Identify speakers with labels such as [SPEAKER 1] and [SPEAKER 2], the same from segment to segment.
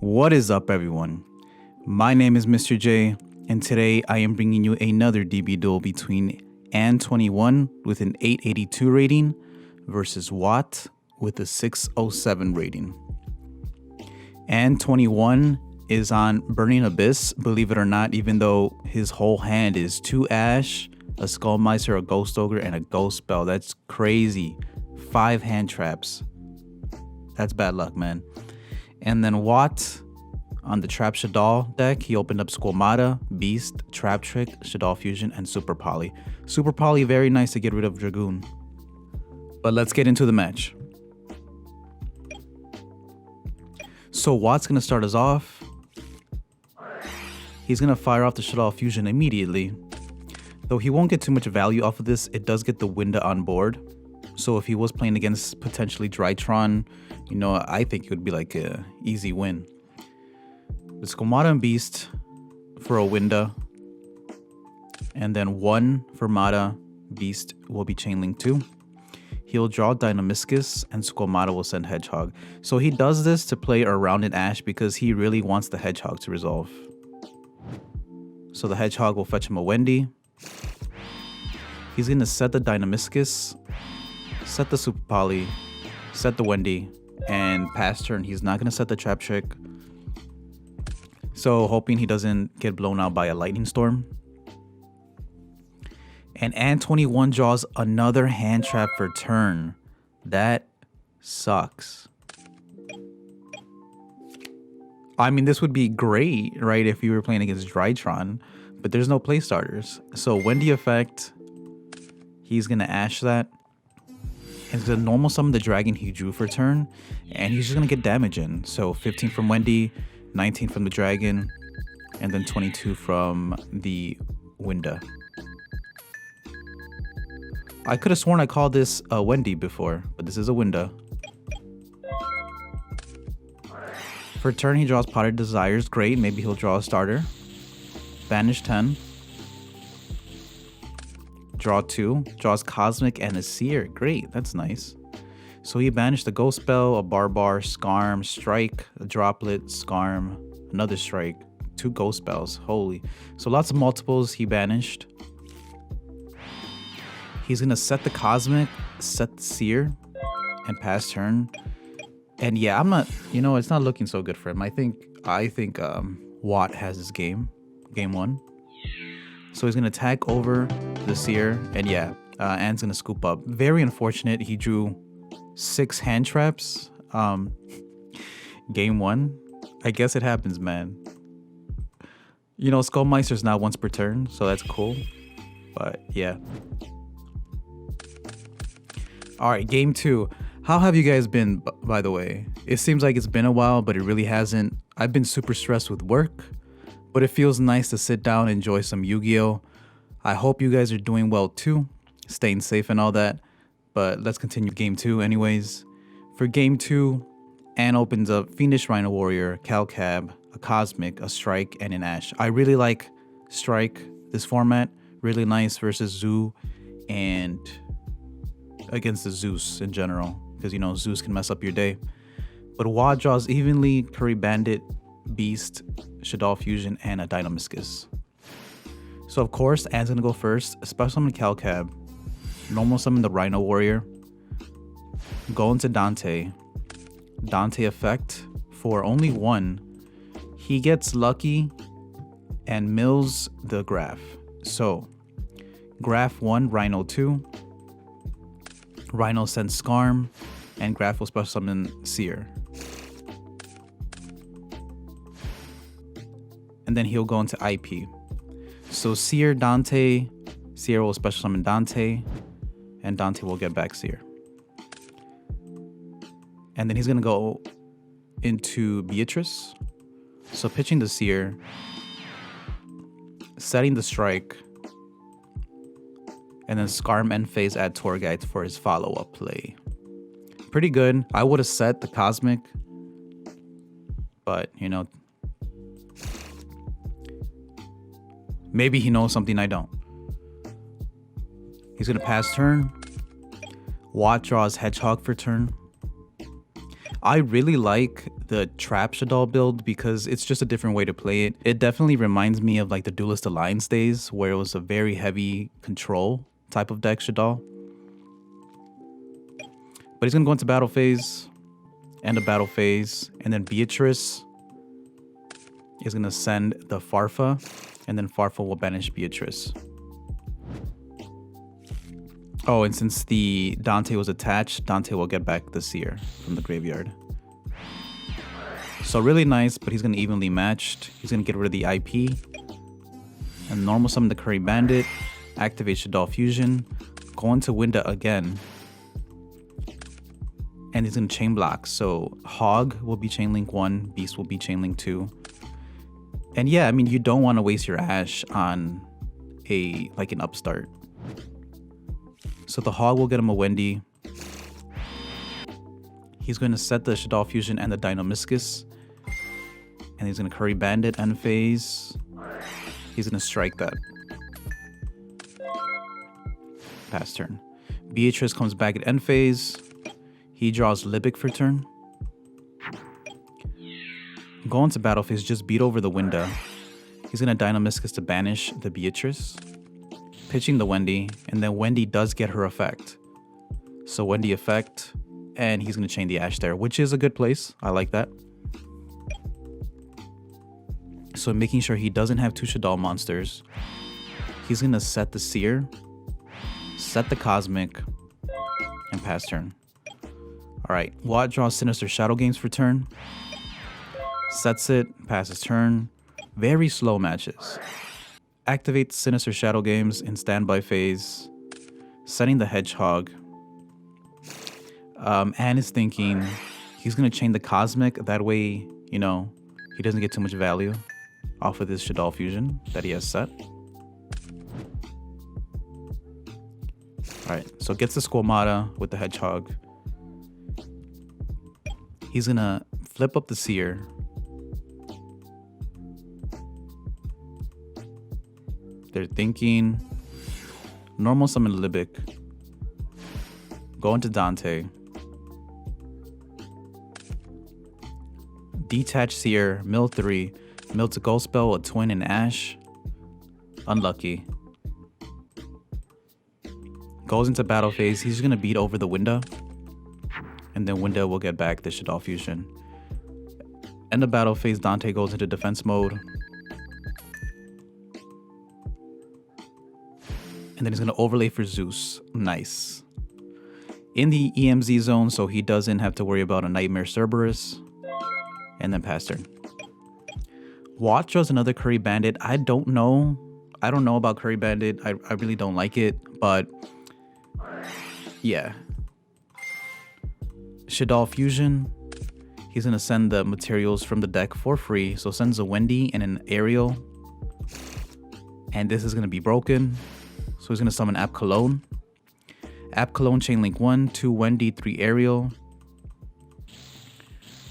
[SPEAKER 1] What is up, everyone? My name is Mr. J, and today I am bringing you another DB duel between An21 with an 882 rating versus Watt with a 607 rating. An21 is on Burning Abyss, believe it or not, even though his whole hand is 2 Ash, a Skullmeister, a Ghost Ogre, and a Ghost Spell. That's crazy. 5 hand traps. That's bad luck, man. And then Watt, on the Trap Shaddoll deck, he opened up Squamata, Beast, Trap Trick, Shaddoll Fusion, and Super Poly. Super Poly, very nice to get rid of Dragoon. But let's get into the match. So Watt's going to start us off. He's going to fire off the Shaddoll Fusion immediately. Though he won't get too much value off of this, it does get the Winda on board. So if he was playing against potentially Drytron, you know, I think it would be like a easy win. With Squamata and Beast for a Winda. And then 1 for Mata. Beast will be Chainlink 2. He'll draw Dynamiscus and Squamata will send Hedgehog. So he does this to play around an Ash because he really wants the Hedgehog to resolve. So the Hedgehog will fetch him a Wendy. He's going to set the Dynamiscus, set the Super Poly, set the Wendy, and pass turn. He's not going to set the Trap Trick. So hoping he doesn't get blown out by a Lightning Storm. And An21 draws another hand trap for turn. That sucks. I mean, this would be great, right, if you were playing against Drytron, but there's no play starters. So Wendy effect, he's going to Ash that. And he's going to normal summon the dragon he drew for turn, and he's just going to get damage in. So 15 from Wendy, 19 from the dragon, and then 22 from the Winda. I could have sworn I called this a Wendy before, but this is a Winda. For turn, he draws Potted Desires. Great, maybe he'll draw a starter. Banish 10. Draw 2. Draws Cosmic and a Seer. Great, that's nice. So he banished the Ghost Spell, a Barbar, Scarm, Strike, a Droplet, Scarm, another Strike, 2 Ghost Spells. Holy. So lots of multiples he banished. He's going to set the Cosmic, set the Seer, and pass turn. And yeah, I'm not, you know, it's not looking so good for him. I think Watt has his game 1. So he's going to attack over the Seer. And yeah, An's going to scoop up. Very unfortunate. He drew 6 hand traps. Game 1. I guess it happens, man. You know, Skullmeister's not once per turn, so that's cool. But yeah. Alright, game 2. How have you guys been, by the way? It seems like it's been a while, but it really hasn't. I've been super stressed with work, but it feels nice to sit down and enjoy some Yu-Gi-Oh! I hope you guys are doing well too, staying safe and all that. But let's continue game 2 anyways. For game 2, An opens up Fiendish Rhino Warrior, Calcab, a Cosmic, a Strike, and an Ash. I really like Strike, this format. Really nice versus Zoo and against the Zeus in general, because you know Zeus can mess up your day. But Watt draws evenly Curry Bandit, Beast, Shaddoll Fusion, and a Dynamiscus. So of course An's gonna go first. Special summon Calcab, normal summon the Rhino Warrior, go into Dante effect for only 1. He gets lucky and mills the Graph. So Graph 1, Rhino 2. Rhino sends Scarm, and Graph will special summon Seer. And then he'll go into IP. So Seer, Dante, Seer will special summon Dante, and Dante will get back Seer. And then he's going to go into Beatrice. So pitching the Seer, setting the Strike, and then Scarm end phase add Torghite for his follow-up play. Pretty good. I would have set the Cosmic, but, you know, maybe he knows something I don't. He's going to pass turn. Watt draws Hedgehog for turn. I really like the Trap Shaddoll build because it's just a different way to play it. It definitely reminds me of like the Duelist Alliance days where it was a very heavy control type of deck Shaddoll. But he's going to go into battle phase, end of battle phase, and then Beatrice is going to send the Farfa, and then Farfa will banish Beatrice. Oh, and since the Dante was attached, Dante will get back the Seer from the graveyard. So really nice, but he's going to evenly matched. He's going to get rid of the IP. And normal summon the Curry Bandit. Activate Shaddoll Fusion. Go into Winda again. And he's going to chain block. So Hog will be chain link 1. Beast will be chain link 2. And yeah, I mean, you don't want to waste your Ash on an upstart. So the Hog will get him a Wendy. He's going to set the Shaddoll Fusion and the Dynamiscus. And he's going to Curry Bandit end phase. He's going to strike that. Pass turn. Beatrice comes back at end phase. He draws Libic for turn. Go into battle phase, just beat over the Winda. He's going to Dynamiscus to banish the Beatrice. Pitching the Wendy, and then Wendy does get her effect. So Wendy effect, and he's going to chain the Ash there, which is a good place. I like that. So making sure he doesn't have 2 Shaddoll monsters. He's going to set the Seer, set the Cosmic, and pass turn. Alright, Watt draws Sinister Shadow Games for turn. Sets it, passes turn. Very slow matches. Activate Sinister Shadow Games in standby phase. Setting the Hedgehog. And is thinking he's going to chain the Cosmic. That way, you know, he doesn't get too much value off of this Shaddoll Fusion that he has set. Alright, so gets the Squamata with the Hedgehog. He's going to flip up the Seer. They're thinking normal summon Libic. Go into Dante. Detach Seer, mill 3. Mill to Ghost Spell, a Twin and Ash. Unlucky. Goes into battle phase. He's going to beat over the Winda. And then Winda will get back the Shaddoll Fusion. End of battle phase, Dante goes into defense mode. And then he's going to overlay for Zeus. Nice. In the EMZ zone, so he doesn't have to worry about a Nightmare Cerberus. And then pass turn. Watt draws another Curry Bandit. I don't know about Curry Bandit. I really don't like it. But yeah. Shaddoll Fusion. He's going to send the materials from the deck for free. So sends a Wendy and an Ariel. And this is going to be broken. So he's going to summon App Cologne. App Cologne chain link 1, 2 Wendy, 3 Ariel.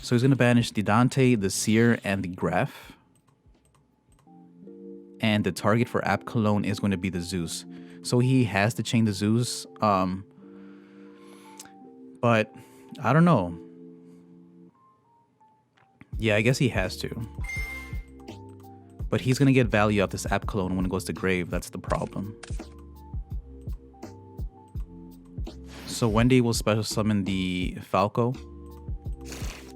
[SPEAKER 1] So he's going to banish the Dante, the Seer, and the Graph. And the target for App Cologne is going to be the Zeus. So he has to chain the Zeus. But I don't know. Yeah, I guess he has to. But he's going to get value off this App Cologne when it goes to grave. That's the problem. So Wendy will special summon the Falco.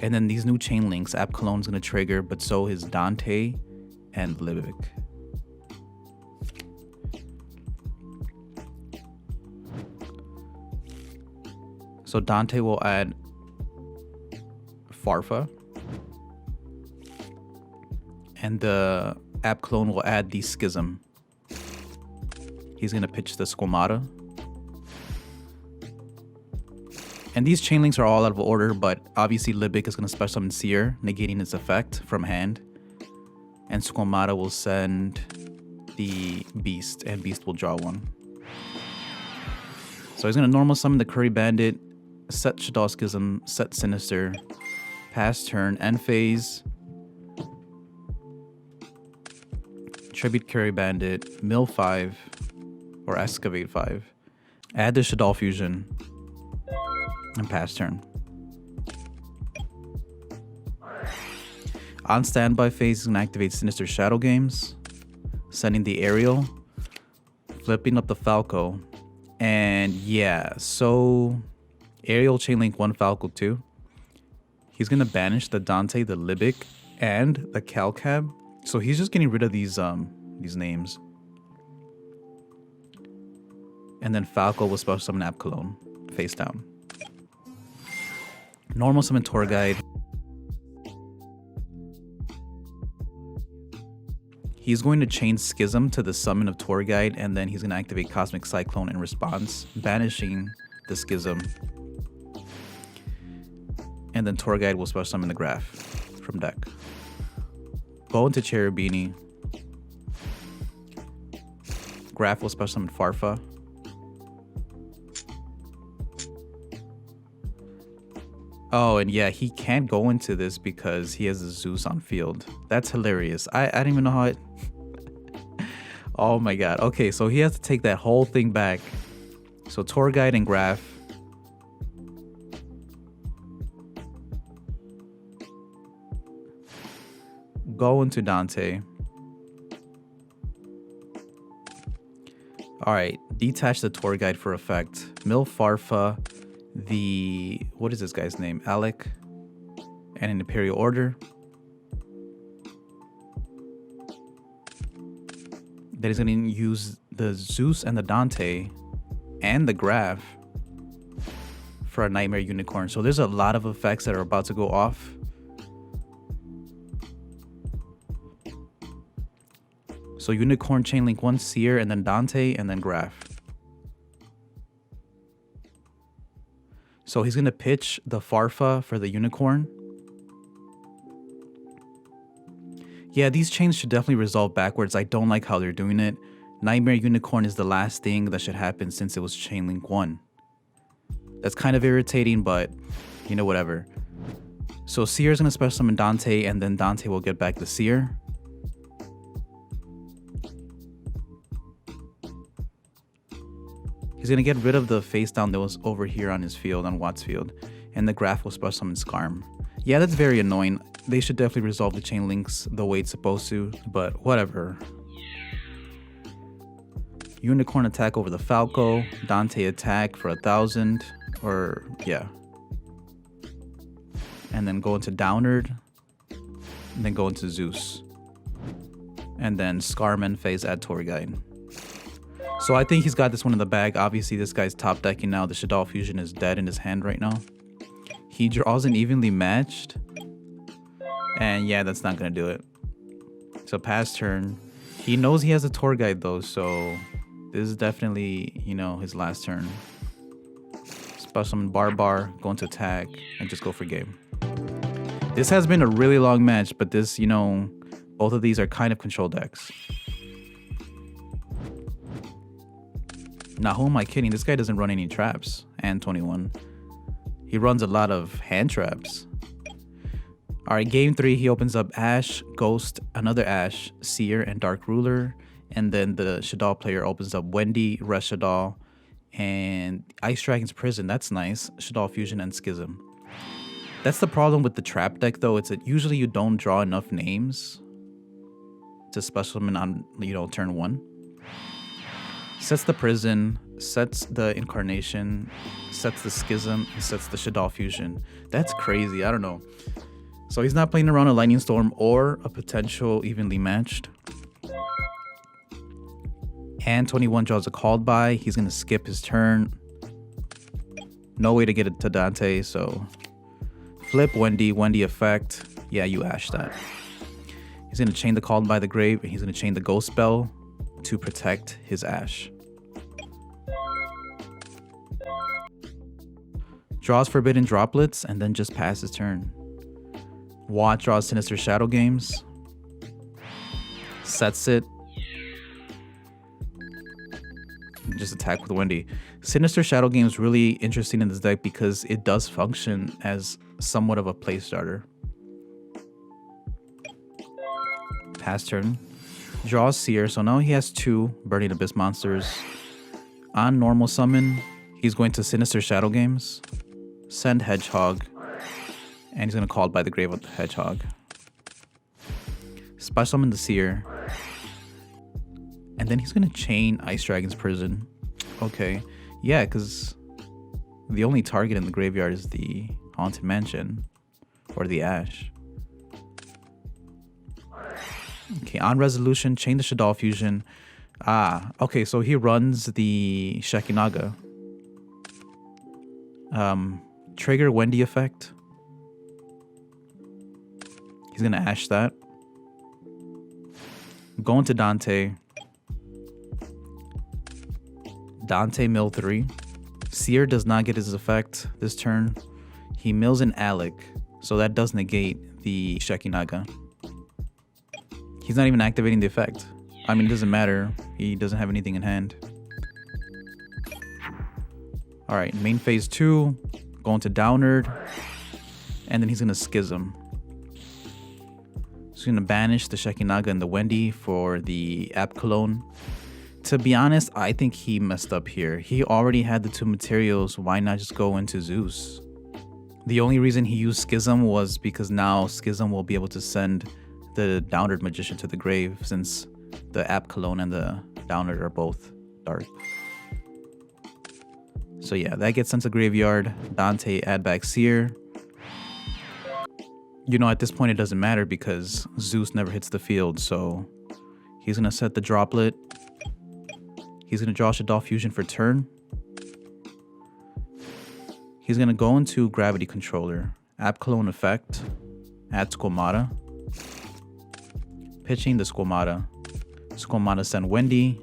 [SPEAKER 1] And then these new chain links, App Cologne is going to trigger, but so is Dante and Libic. So Dante will add Farfa. And the App Clone will add the Schism. He's going to pitch the Squamata. And these chain links are all out of order, but obviously Libic is going to special summon Seer, negating its effect from hand. And Squamata will send the Beast, and Beast will draw one. So he's going to normal summon the Curry Bandit, set Shaddoll Schism, set Sinister, pass turn, end phase, tribute Curry Bandit, mill 5, or excavate 5, add the Shaddoll Fusion, and pass turn. On standby phase, he's gonna activate Sinister Shadow Games, sending the Aerial, flipping up the Falco, and yeah, so Aerial Chainlink 1 Falco 2. He's gonna banish the Dante, the Libic, and the Calcab. So he's just getting rid of these names. And then Falco will special summon Abcalone, face down. Normal summon Tour Guide. He's going to chain Schism to the summon of Tour Guide, and then he's going to activate Cosmic Cyclone in response, banishing the Schism. And then Tour Guide will special summon the Graph from deck. Go into Cherubini. Graph will special summon Farfa. Oh, and yeah, he can't go into this because he has a Zeus on field. That's hilarious. I don't even know how it... Oh my god. Okay, so he has to take that whole thing back. So Tour Guide and Graph. Go into Dante. Alright, detach the Tour Guide for effect. Mill Farfa. The... What is this guy's name? Alec. And an Imperial Order. That is going to use the Zeus and the Dante and the Graph for a Nightmare Unicorn. So there's a lot of effects that are about to go off. So Unicorn, Chainlink 1, Seer, and then Dante, and then Graph. So he's going to pitch the Farfa for the Unicorn. Yeah, these chains should definitely resolve backwards. I don't like how they're doing it. Nightmare Unicorn is the last thing that should happen since it was Chainlink 1. That's kind of irritating, but, you know, whatever. So Seer's going to special summon Dante, and then Dante will get back the Seer. He's going to get rid of the face down that was over here on his field, on Watt's field. And the Graph will special summon Skarm. Yeah, that's very annoying. They should definitely resolve the chain links the way it's supposed to, but whatever. Unicorn attack over the Falco. Dante attack for 1,000. Or, yeah. And then go into Downard. And then go into Zeus. And then Skarman phase add Tour Guide. So I think he's got this one in the bag. Obviously, this guy's top decking now. The Shaddoll Fusion is dead in his hand right now. He draws an evenly matched. And yeah, that's not going to do it. So pass turn. He knows he has a Tour Guide though. So this is definitely, you know, his last turn. Special summon Barbar. Go into attack. And just go for game. This has been a really long match. But this, you know, both of these are kind of control decks. Now, who am I kidding? This guy doesn't run any traps. And 21. He runs a lot of hand traps. Alright, game 3, he opens up Ash, Ghost, another Ash, Seer, and Dark Ruler. And then the Shaddoll player opens up Wendy, Rest Shaddoll, and Ice Dragon's Prison. That's nice. Shaddoll Fusion and Schism. That's the problem with the trap deck, though. It's that usually you don't draw enough names to special summon on, you know, turn 1. Sets the Prison, sets the Incarnation, sets the Schism, and sets the Shaddoll Fusion. That's crazy. I don't know. So he's not playing around a Lightning Storm or a potential evenly matched. And 21 draws a called by. He's going to skip his turn. No way to get it to Dante, so flip Wendy, Wendy effect. Yeah, you ash that. He's going to chain the called by the grave, and he's going to chain the ghost spell to protect his Ash. Draws Forbidden Droplets, and then just passes turn. Watt draws Sinister Shadow Games. Sets it. Just attack with Wendy. Sinister Shadow Games is really interesting in this deck because it does function as somewhat of a play starter. Pass turn. Draws Seer, so now he has 2 Burning Abyss monsters. On normal summon, he's going to Sinister Shadow Games. Send Hedgehog. And he's going to call it by the grave of the Hedgehog. Special summon the Seer. And then he's gonna chain Ice Dragon's Prison. Okay. Yeah, because the only target in the graveyard is the Haunted Mansion. Or the Ash. Okay, on resolution, chain the Shaddoll Fusion. Ah, okay, so he runs the Shekinaga. Trigger Wendy effect. He's gonna Ash that. Go into Dante. Dante mill 3. Seer does not get his effect this turn. He mills an Alec, so that does negate the Shekinaga. He's not even activating the effect. I mean, it doesn't matter. He doesn't have anything in hand. Alright, main phase 2. Going to Downerd. And then he's going to Schism. He's going to banish the Shekinaga and the Wendy for the App Cologne. To be honest, I think he messed up here. He already had the 2 materials. Why not just go into Zeus? The only reason he used Schism was because now Schism will be able to send the Downerd Magician to the grave, since the App Cologne and the Downerd are both dark. So yeah, that gets sent to graveyard. Dante add back Seer. You know, at this point it doesn't matter because Zeus never hits the field, so he's gonna set the Droplet. He's gonna draw Shaddoll Fusion for turn. He's gonna go into Gravity Controller. App Cologne effect. Add Squamata. Pitching the Squamata. Squamata send Wendy.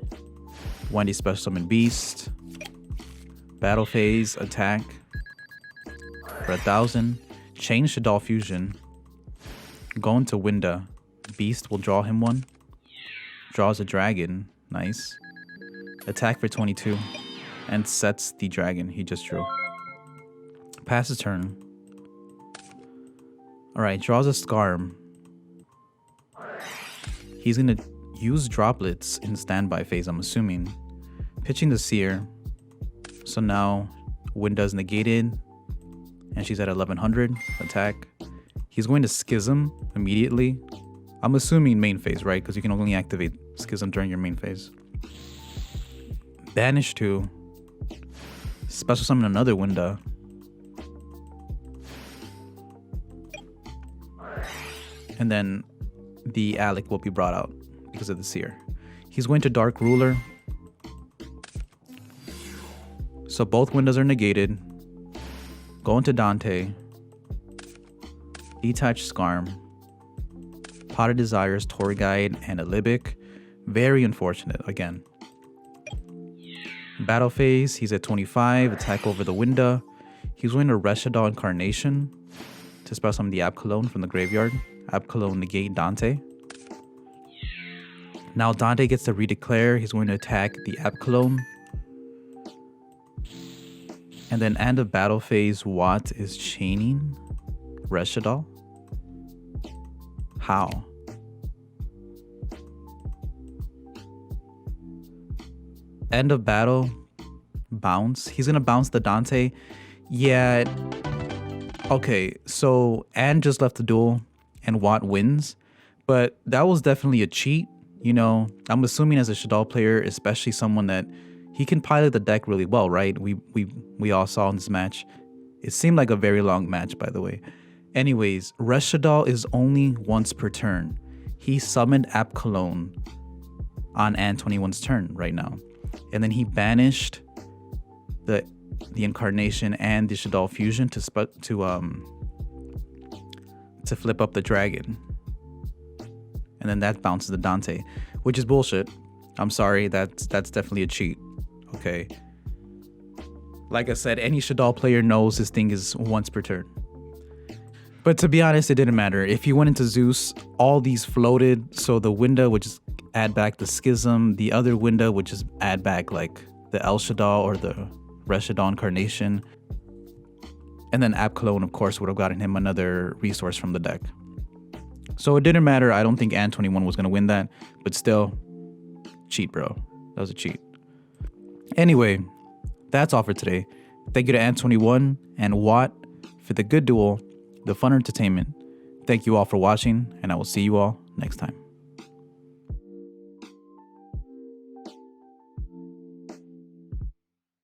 [SPEAKER 1] Wendy special summon Beast. Battle phase, attack. For 1,000. Change Shaddoll Fusion. Go into Winda. Beast will draw him one. Draws a dragon. Nice. Attack for 22. And sets the dragon he just drew. Passes turn. Alright, draws a Scarm. He's gonna use Droplets in standby phase, I'm assuming. Pitching the Seer. So now Winda's negated. And she's at 1100. Attack. He's going to Schism immediately. I'm assuming main phase, right? Because you can only activate Schism during your main phase. Banish 2. Special summon another Winda. And then the Alec will be brought out because of the Seer. He's going to Dark Ruler. So both Windows are negated. Go into Dante. Detach Scarm. Pot of Desires, Tour Guide, and a Libic. Very unfortunate again. Battle phase, he's at 25. Attack over the Winda. He's going to Shaddoll Incarnation to spell summon the App Cologne from the graveyard. App Cologne negate Dante. Now Dante gets to redeclare. He's going to attack the App Cologne. And then end of battle phase, Watt is chaining Shaddoll. How? End of battle, bounce. He's gonna bounce the Dante. Yeah. Okay, so Anne just left the duel and Watt wins, but that was definitely a cheat. You know, I'm assuming as a Shaddoll player, especially someone that he can pilot the deck really well, right? We all saw in this match. It seemed like a very long match, by the way. Anyways, Shaddoll is only once per turn. He summoned App Cologne on Anne 21's turn right now. And then he banished the Incarnation and the Shaddoll Fusion to flip up the dragon. And then that bounces the Dante, which is bullshit. I'm sorry, that's definitely a cheat. Okay. Like I said, any Shaddoll player knows this thing is once per turn. But to be honest, it didn't matter. If you went into Zeus, all these floated. So the Winda would just add back the Schism. The other Winda would just add back like the El Shaddoll or the Shaddoll Incarnation. And then App Cologne, of course, would have gotten him another resource from the deck. So it didn't matter. I don't think Anne 21 was going to win that. But still, cheat, bro. That was a cheat. Anyway, that's all for today. Thank you to Anne 21 and Watt for the good duel, the fun entertainment. Thank you all for watching, and I will see you all next time.